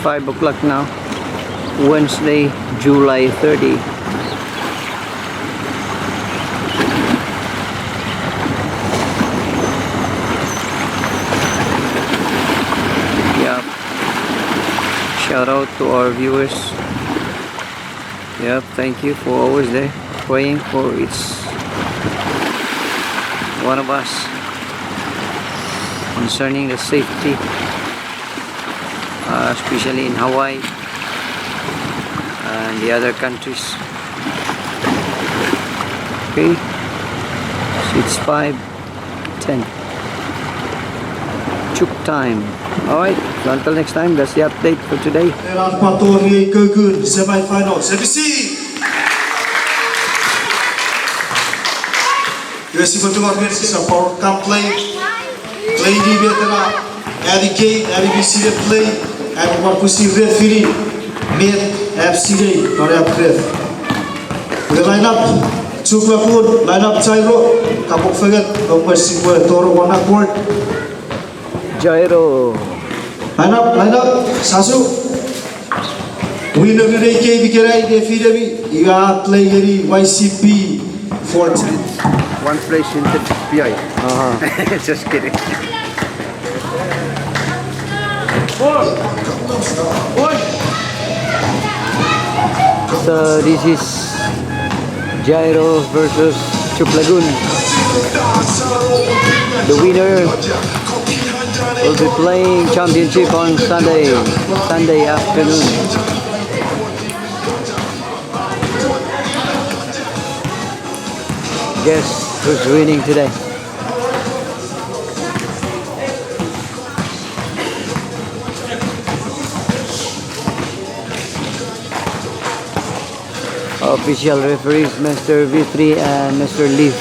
5 o'clock now. Wednesday, July 30. Yep. Shout out to our viewers. Yep, thank you for always there praying for each one of us concerning the safety, especially in Hawaii and the other countries. Okay, so it's 5:10 Chuuk time. Alright, so until next time, that's the update for today. Semi-finals. USC Batuan versus a power camp play di veteran, Eddie Gate, LBC play, and Marcusi referee, made FCA, or FREF. The lineup, Chuuk Lagoon, lineup GYRO, Kapok Fagat, number 6, Toro Wana Court. GYRO. Lineup, Sasu. Winner of the day, Bikirai, FEW, you are playing YCP 14. One place in the PI. Just kidding. So this is GYRO versus Chuuk Lagoon. The winner will be playing championship on Sunday afternoon. Guess who's winning today? Official referees Mr. V3 and Mr. Leaf.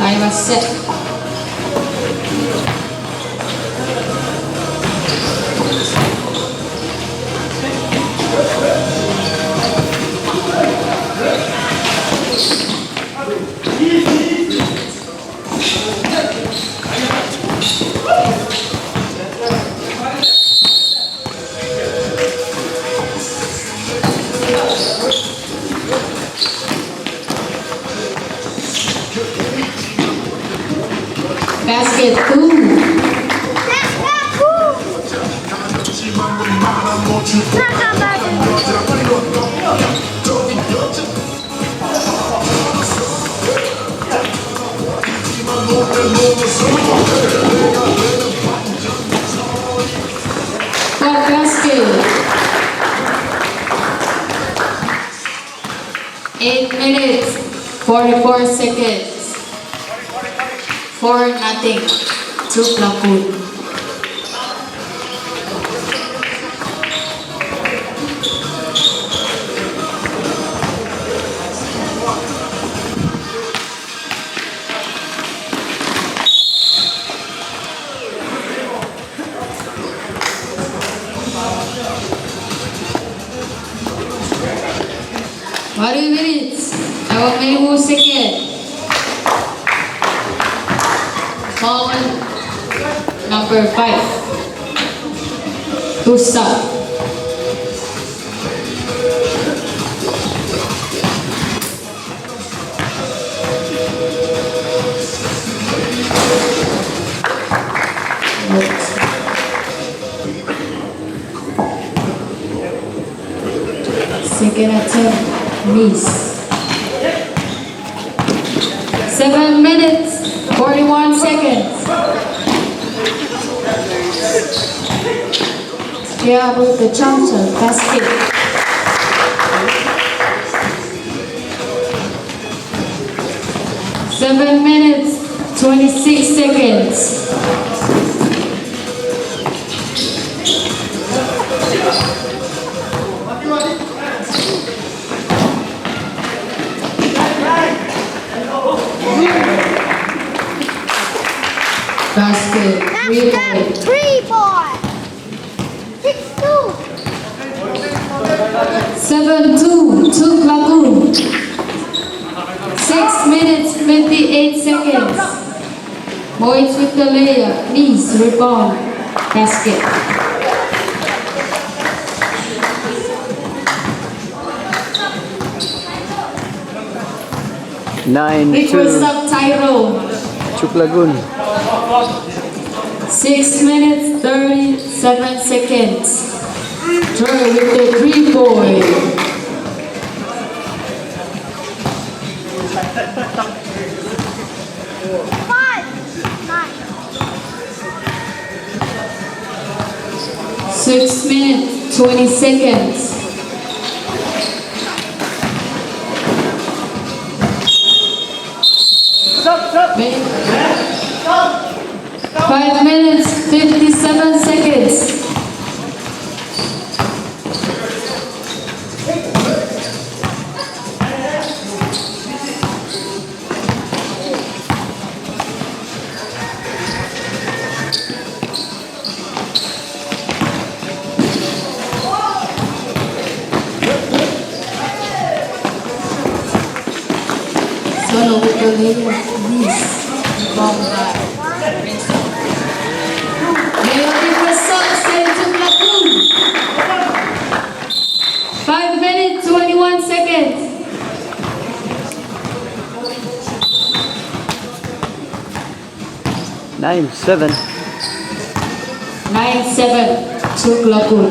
I was set. Basket 2. Basket. 8 minutes, 44 seconds. 4-0. Chuuk Lagoon. minutes. Our main second. Ball number 5 to start. Second attempt, miss. 7 minutes, 41 seconds. Yeah, with the Johnson basket. 7 minutes, 26 seconds. Basket, 3-point. 6-2. 7-2, Chuuk Lagoon. 6 minutes, 28 seconds. Points with the layup. Knees, rebound, basket. Request 9-2. of GYRO. Chuuk Lagoon. 6 minutes 37 seconds. Try with the 3-point. Five, nine. 6 minutes 20 seconds. Wait. 5 minutes 57 seconds. Solo with the layup. Knees. Bomb back. Layup request up. Send to Lagoon. 5 minutes 21 seconds. Nine, 7. 9-7. Chuuk Lagoon.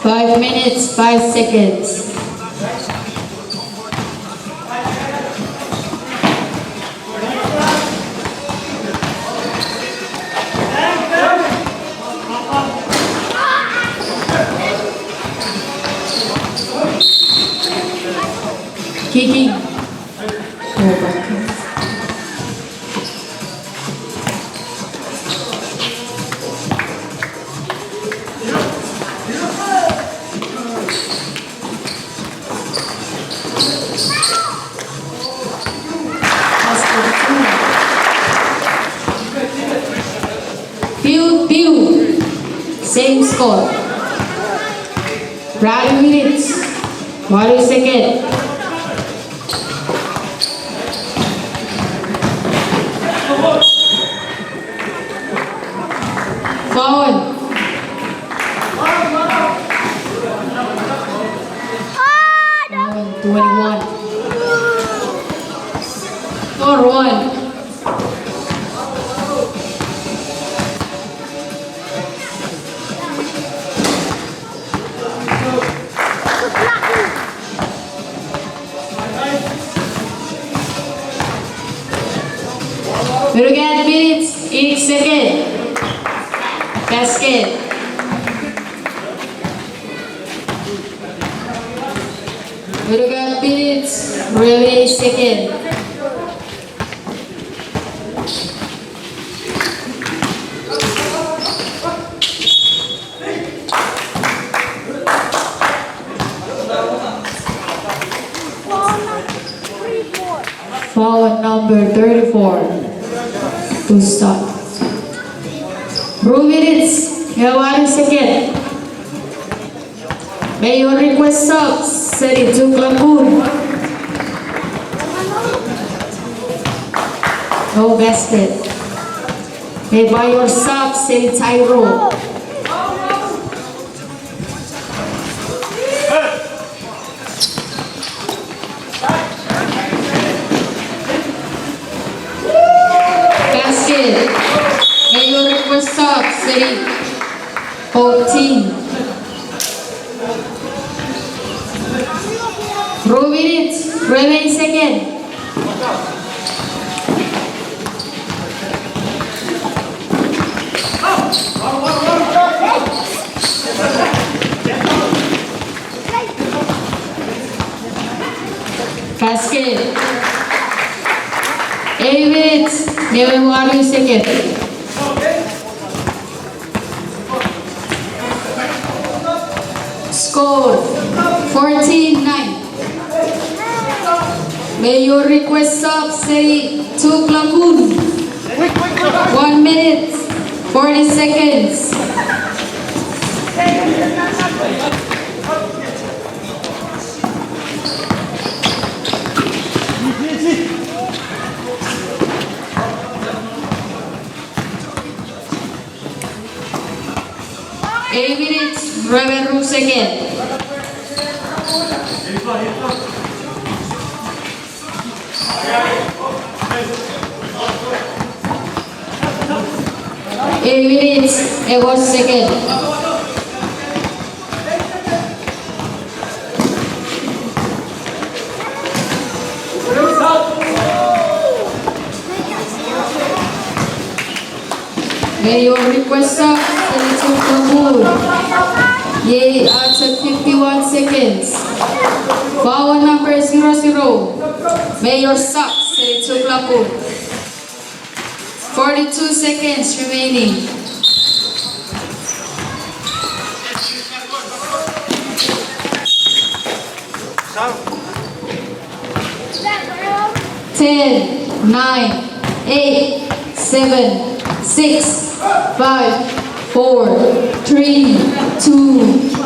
5 minutes 5 seconds. Kicking. Oh, back. Pew. Same score. Right minutes. 40 seconds. Forward. Forward, 21. Forward. We get minutes each second. Basket. We get minutes really second. Foul number 34. To stop. Bro minutes. You have 1 second. May your request stop. Set it to Lagoon. No basket. May by your stop. Set it GYRO. Basket. May your request stop. Set it 14. Bro minutes. Remain second. Basket. 8 minutes. Never 1 second. Score 14-9. May your request stop. Say to Lagoon. 1 minute 40 seconds. Eight minutes, Rebel Rules again. Eight minutes, it was second. May your request up, Senator Lagoon. Yay, outside 51 seconds. Foul number 00. Mayor Suck, Senator Lagoon. 42 seconds remaining. Ten, 9, 8, 7, 6, 5, 4, 3, 2,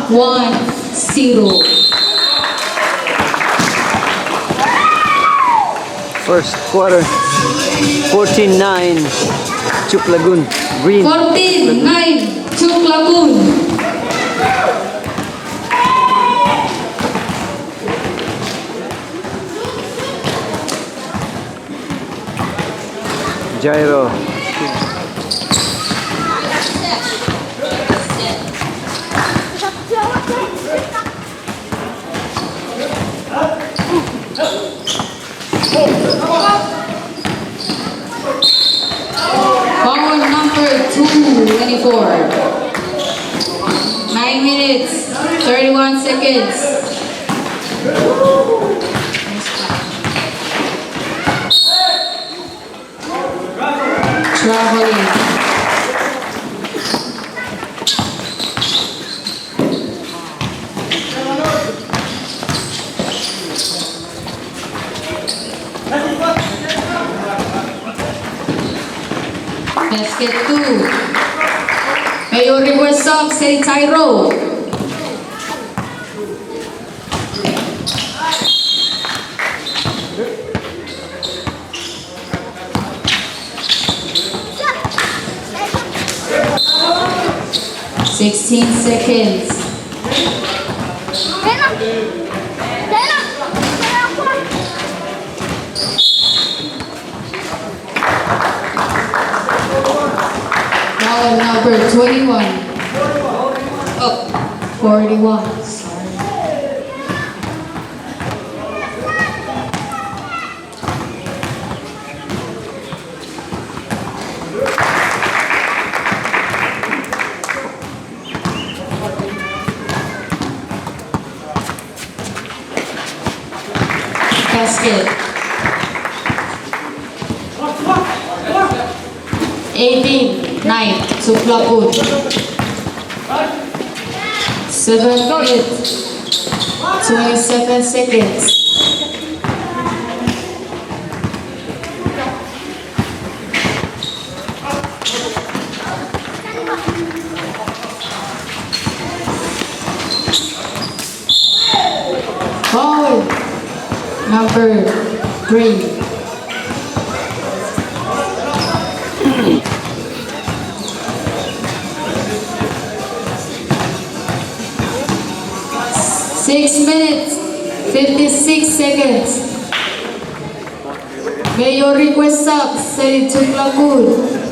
1, 0. First quarter, 14-9, Chuuk Lagoon, green. 14-9, Chuuk Lagoon. Gyro. Foul number 224. 9 minutes, 31 seconds. Traveling. Basket 2. May your request song, say GYRO. Sixteen seconds. Foul number 21. Oh, 41. Sorry. Basket. 18-9, Chuuk Lagoon. 7 minutes, 27 seconds. Foul number 3. Six minutes, 56 seconds. May your request up, say Chuuk Lagoon.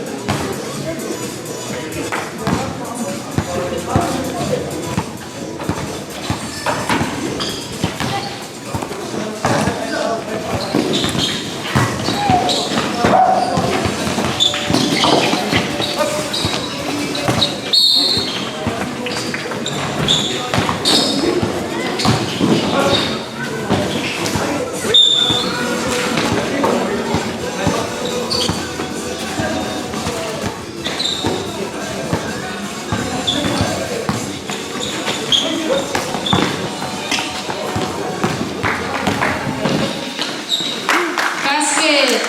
Basket.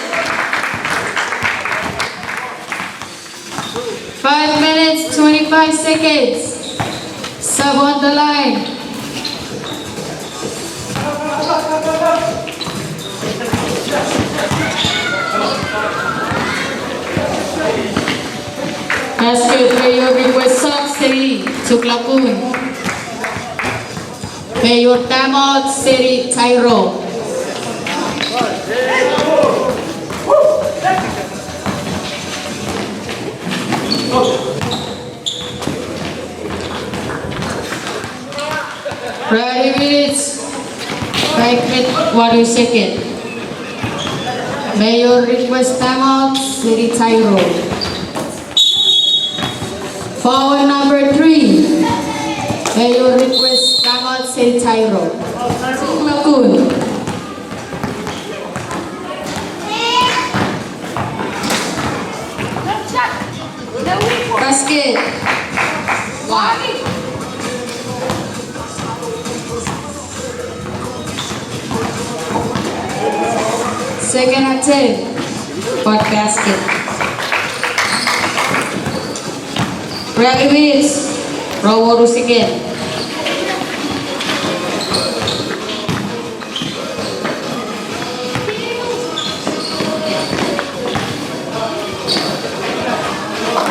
5 minutes, 25 seconds. Sub on the line. Basket Mayor request sub City Chuuk Lagoon. Mayor Tamot City GYRO. Ready minutes. 5 minutes, 1 second. Mayor request timeout, City GYRO. Foul number 3. Mayor request timeout, City GYRO. Lagoon. Basket. 1. Second attempt, but basket. Ready minutes, row again.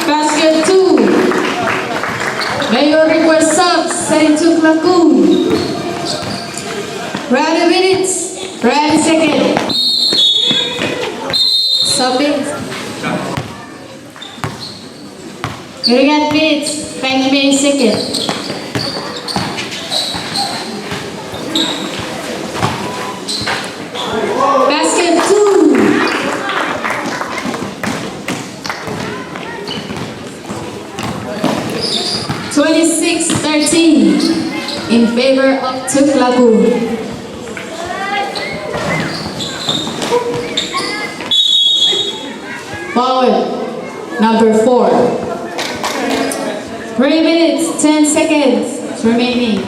Basket 2. Mayor request sub, send to Lagoon. Ready minutes, ready second. Subbing. Ringan minutes, 5 minutes second. Basket 2. (26-13) in favor of Chuuk Lagoon. Foul number 4. 3 minutes, 10 seconds remaining.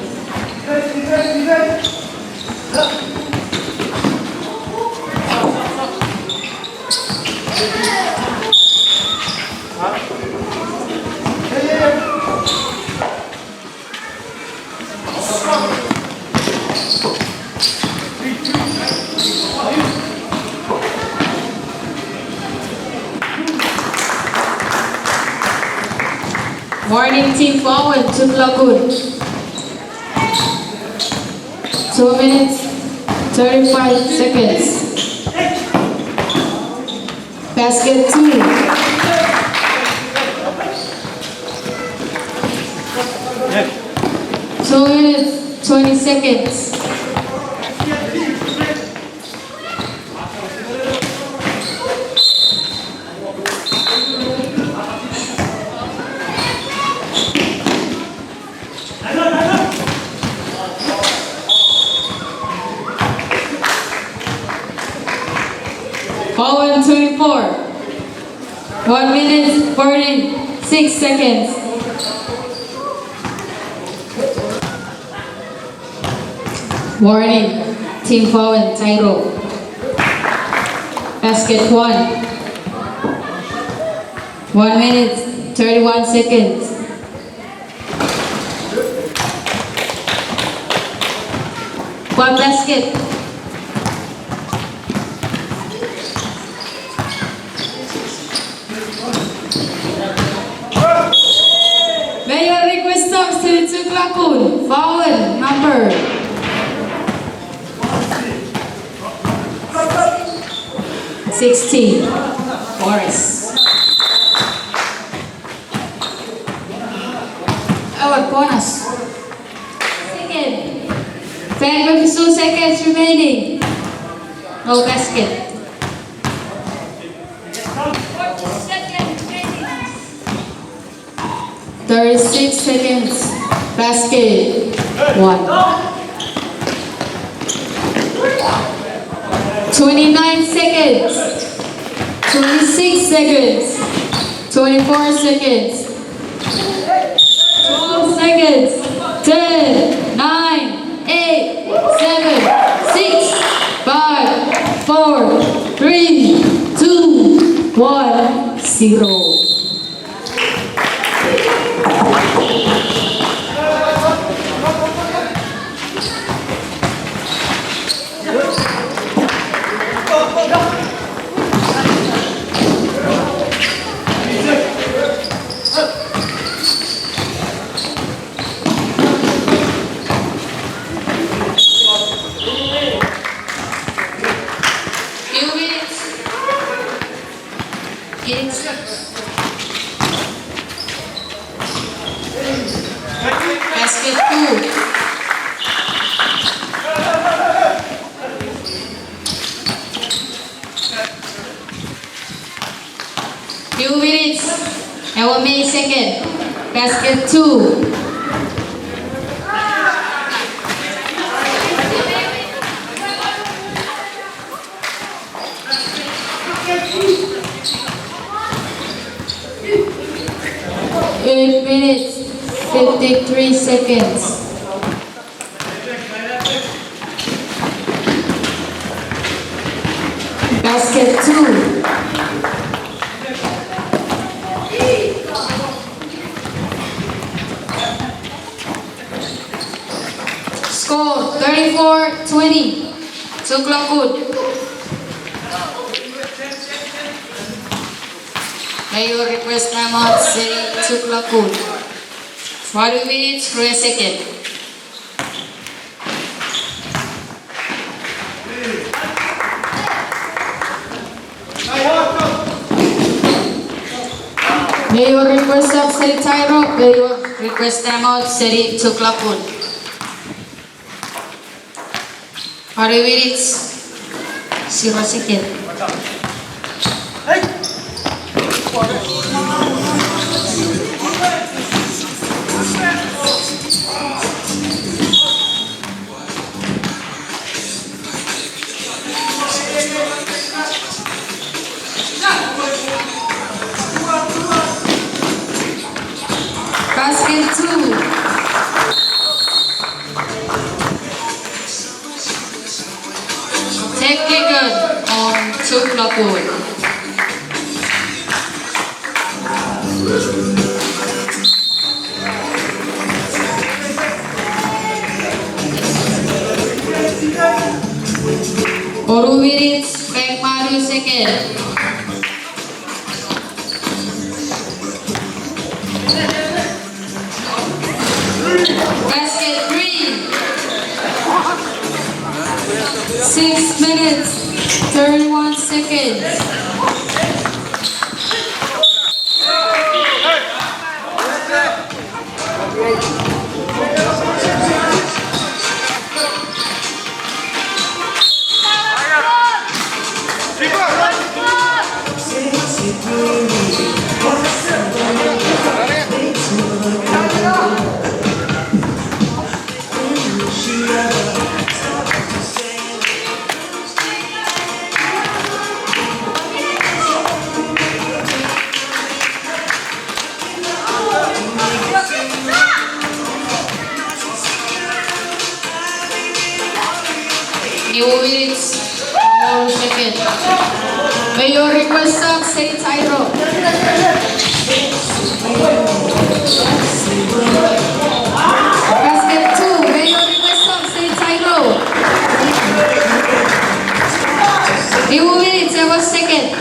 Warning team forward, Chuuk Lagoon. 2 minutes, 35 seconds. Basket 2. Two minutes, 20 seconds. Foul 24. 1 minute, 46 seconds. Warning, team foul, GYRO. Basket 1. 1 minute, 31 seconds. One basket. Mayor request subs to Chuuk Lagoon. Foul number 16. Forest. Our bonus. Second. 52 seconds remaining. No basket. 36 seconds. Basket. 1. 29 seconds. 26 seconds. 24 seconds. 12 seconds. 10, 9, 8, 7, 6, 5, 4, 3, 2, 1, 0. Basket 2. Few minutes and 1 minute second. Basket 2. Eight minutes, 53 seconds. Basket 2. Score 34-20. Chuuk Lagoon. May you request timeout say Chuuk Lagoon. 40 minutes, 3 seconds. May you request up say GYRO. May you request timeout say Chuuk Lagoon. 40 minutes, 0 seconds. Basket 2. Technical on Chuuk Lagoon. Four minutes, 5 seconds. Basket 3. 6 minutes, 31 seconds. Few minutes, 4 seconds. May you request up say GYRO. Basket 2. May you request up say GYRO. Few minutes, 7 seconds.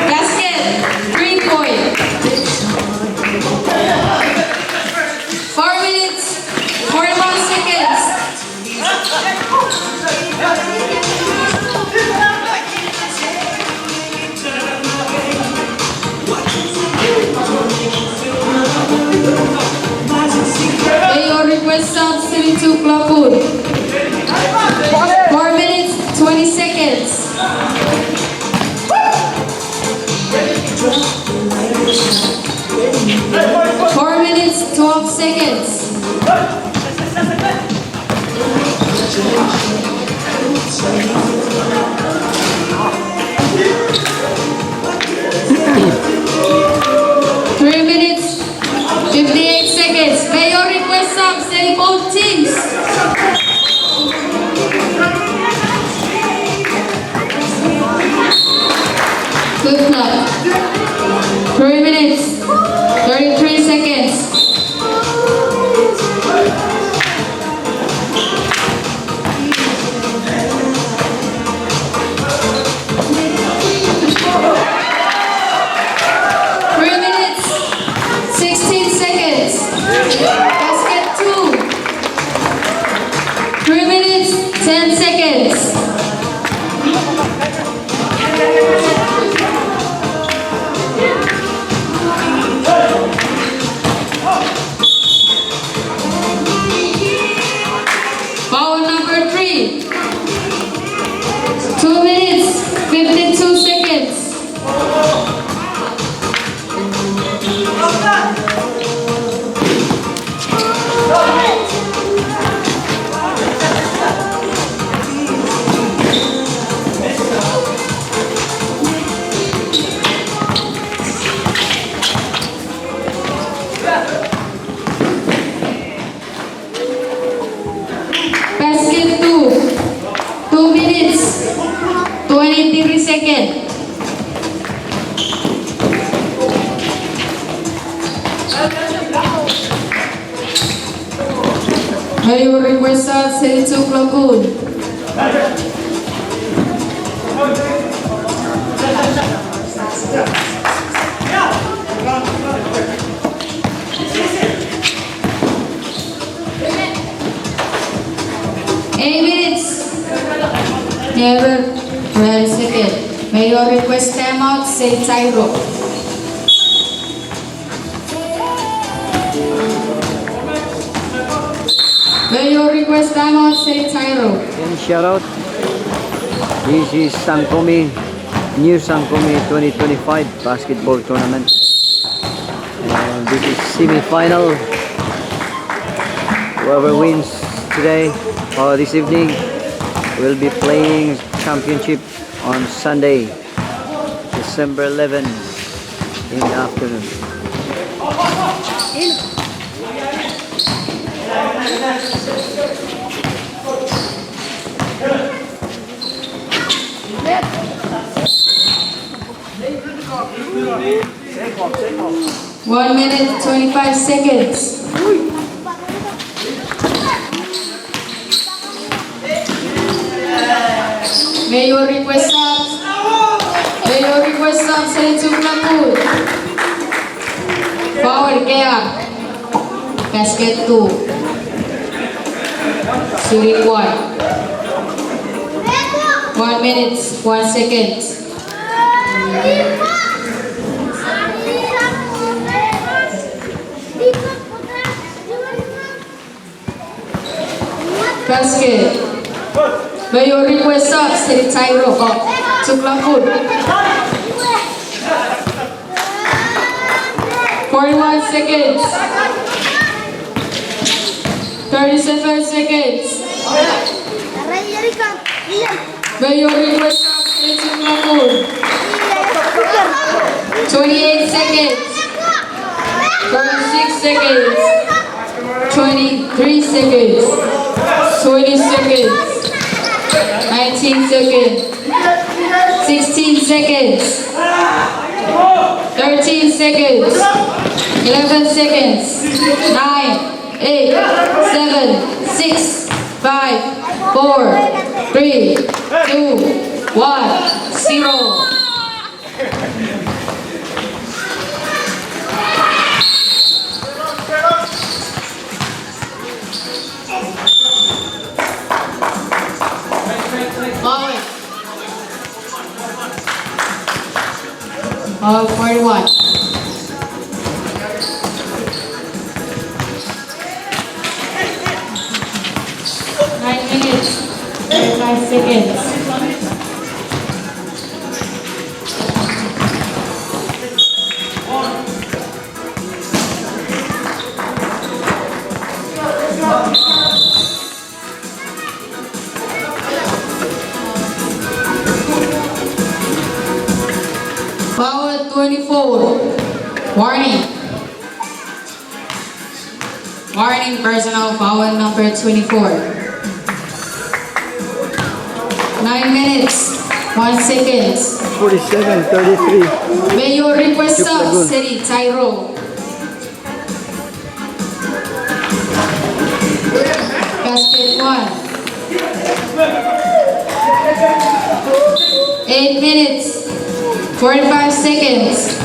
Basket 3 point. 4 minutes, 41 seconds. May your request up Chuuk Lagoon. 4 minutes, 20 seconds. 4 minutes, 12 seconds. Three minutes, 58 seconds. May your request up say both teams. 23 seconds. May you request out say Chuuk Lagoon. Eight minutes. Never. Wait a second. May you request timeout say GYRO. May you request timeout say GYRO. And shout out. This is Sangkumi, new Sangkumi 2025 basketball tournament. And this is semi-final. Whoever wins today or this evening will be playing championship on Sunday, December 11 in the afternoon. One minute, 25 seconds. May you request subs? May you request subs say Chuuk Lagoon. Forward kaya. Basket 2. Shooting 1. 1 minute, 1 second. Basket. May you request subs say GYRO or Chuuk Lagoon. 41 seconds. 37 seconds. May you request subs say Chuuk Lagoon. 28 seconds. 26 seconds. 23 seconds. 20 seconds. 19 seconds. 16 seconds. 13 seconds. 11 seconds. 9, 8, 7, 6, 5, 4, 3, 2, 1, 0. Foul 41. Nine minutes, 35 seconds. Foul 24. Warning. Warning, personal foul number 24. 9 minutes, 1 second. 47-33. May you request Chuuk Lagoon. subs say GYRO. Basket 1. 8 minutes, 45 seconds.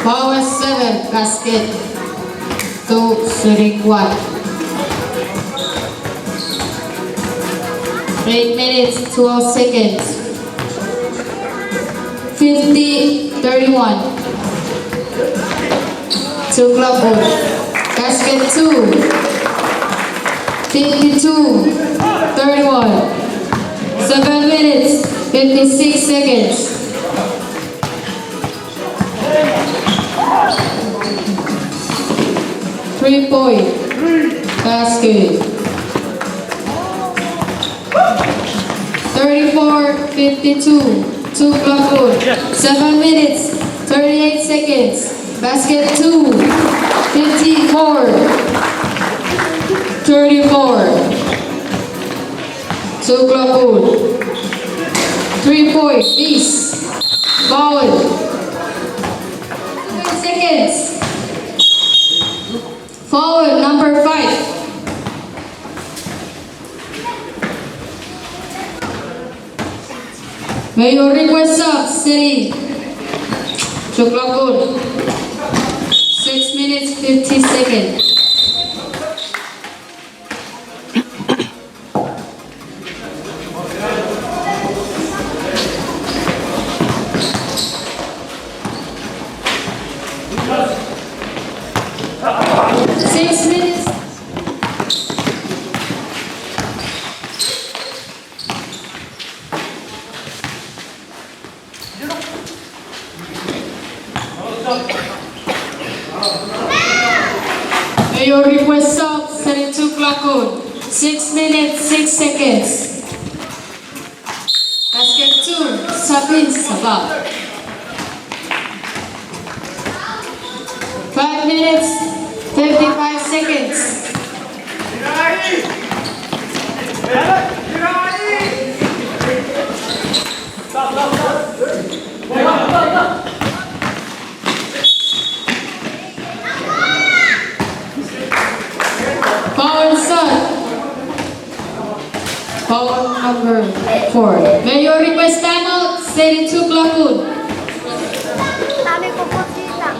Power 7, basket 2, shooting 1. 8 minutes, 12 seconds. 50-31. Chuuk Lagoon. Basket 2. 52-31. 7 minutes, 56 seconds. Three-point. Basket. 34-52. Chuuk Lagoon. 7 minutes, 38 seconds. Basket 2. 54. 34. Chuuk Lagoon. 3-point. Peace. Foul. 2 seconds. Foul number 5. May you request sub, City. Chuuk Lagoon. 6 minutes, 50 seconds. May you request sub, City Chuuk Lagoon. 6 minutes, 6 seconds. Basket 2, Sabin Sabah. 5 minutes, 55 seconds. Foul shot. Foul number 4. May you request timeout, City Chuuk Lagoon. Dami ko po sila.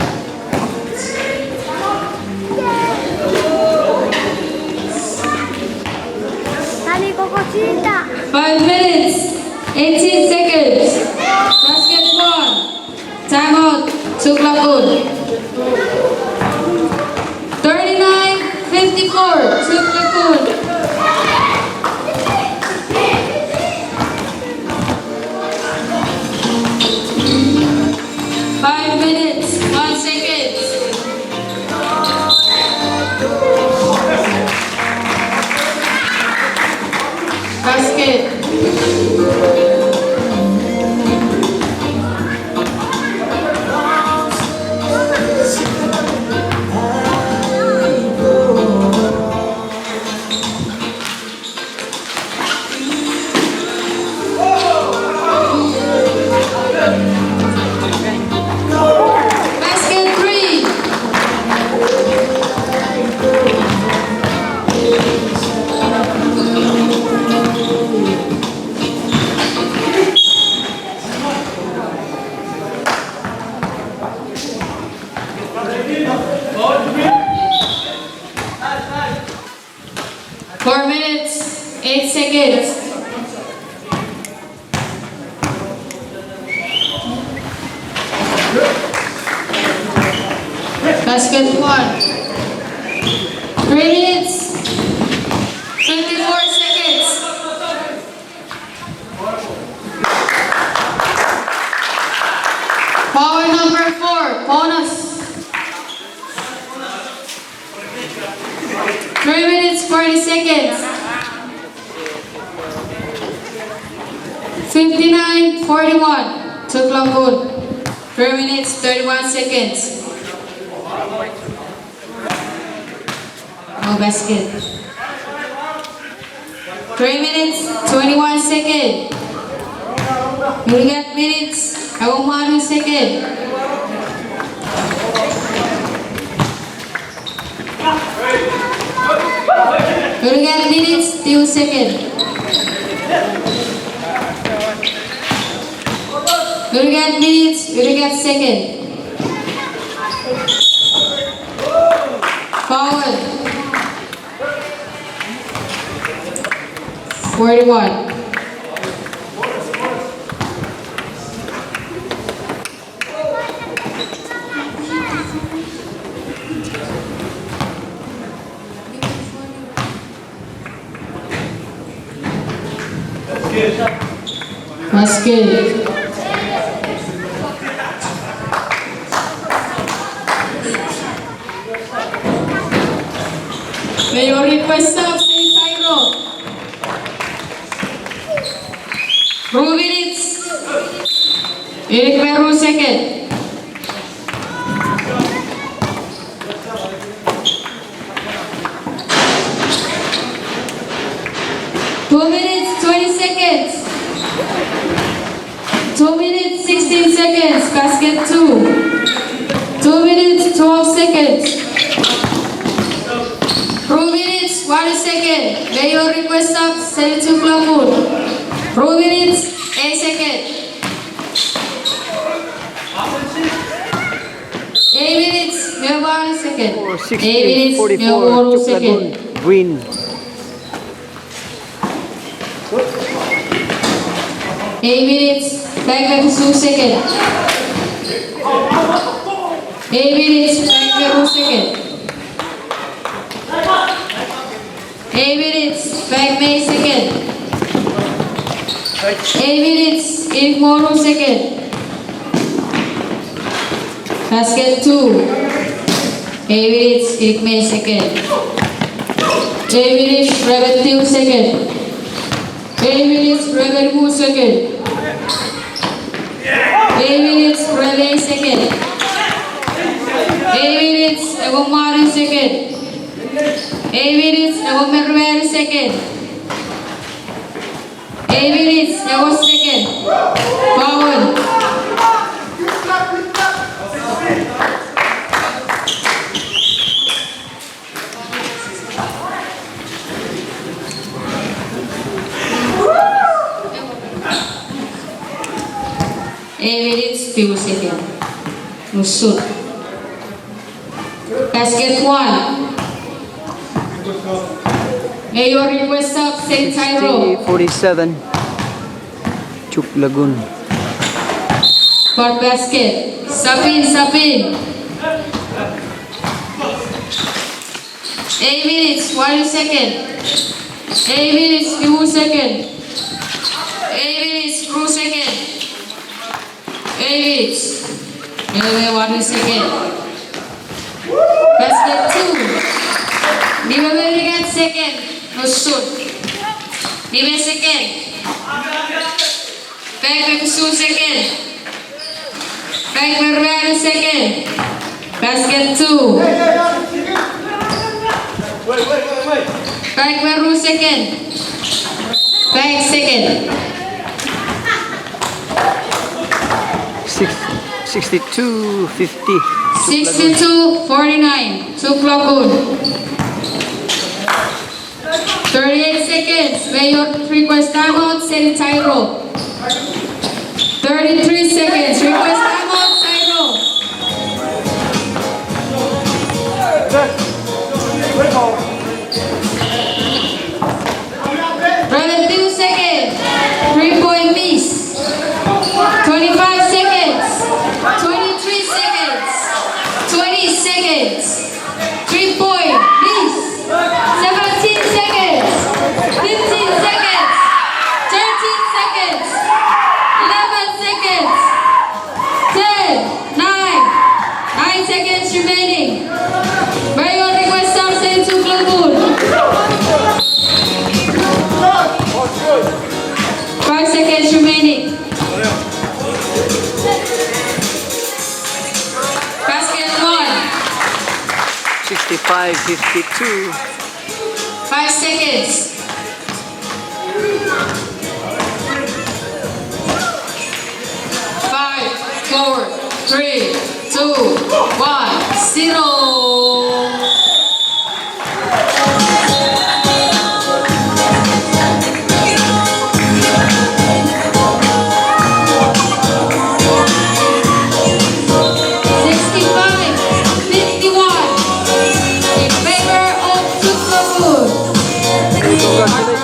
Dami ko po sila. 5 minutes, 18 seconds. Basket 1. Timeout, Chuuk Lagoon. 39-54, Chuuk Lagoon. 5 minutes, 1 second. Basket. Basket 3. Four minutes, 8 seconds. Basket 1. 3 minutes, 24 seconds. Foul number 4, bonus. 3 minutes, 40 seconds. 59-41, Chuuk Lagoon. 3 minutes, 31 seconds. No basket. 3 minutes, 21 seconds. You got minutes, I want 1 second. You got minutes, 2 seconds. You got minutes, you got second. Forward. 41. Basket. May your request stop, say GYRO. 2 minutes. Eric Meru second. Two minutes, 20 seconds. 2 minutes, 16 seconds. Basket 2. 2 minutes, 12 seconds. 2 minutes, 1 second. May your request stop, send it to Lagoon. 2 minutes, 8 seconds. 8 minutes, may 1 second. 8 minutes, 44, may 1 Chuuk second. Lagoon, win. 8 minutes, back 2 seconds. 8 minutes, back 2 seconds. 8 minutes, back 8 seconds. 8 minutes, in 1 second. Basket 2. 8 minutes, in 8 seconds. 8 minutes, rabbit 2 seconds. 8 minutes, rabbit 2 seconds. 8 minutes, rabbit second. 8 minutes, evo Marin second. 8 minutes, evo Merver second. 8 minutes, evo second. Foul. Minutes, 2 seconds. No shoot. Basket 1. May your request up, say GYRO. 47, Chuuk Lagoon. For basket. Sapin, Sapin. 8 minutes, 1 second. 8 minutes, 2 seconds. 8 minutes, 2 seconds. 8 minutes. 1 second. Basket 2. Di babalikan second. No shoot. Di ba second. Back 2 second. Back Merver second. Basket 2. Back Meru second. Back second. 62, 50. 62-49. Chuuk Lagoon. 38 seconds. May your request timeout, say GYRO. 33 seconds. Request timeout, GYRO. Brother, 2 seconds. 3-point miss. 25 seconds. 23 seconds. 20 seconds. 3-point miss. 17 seconds. 15 seconds. 13 seconds. 11 seconds. 10, 9. 9 seconds remaining. By your request, I'm sent to Lagoon. 5 seconds remaining. Basket 1. 65, 52. 5 seconds. 5, 4, 3, 2, 1, 0. Congratulations.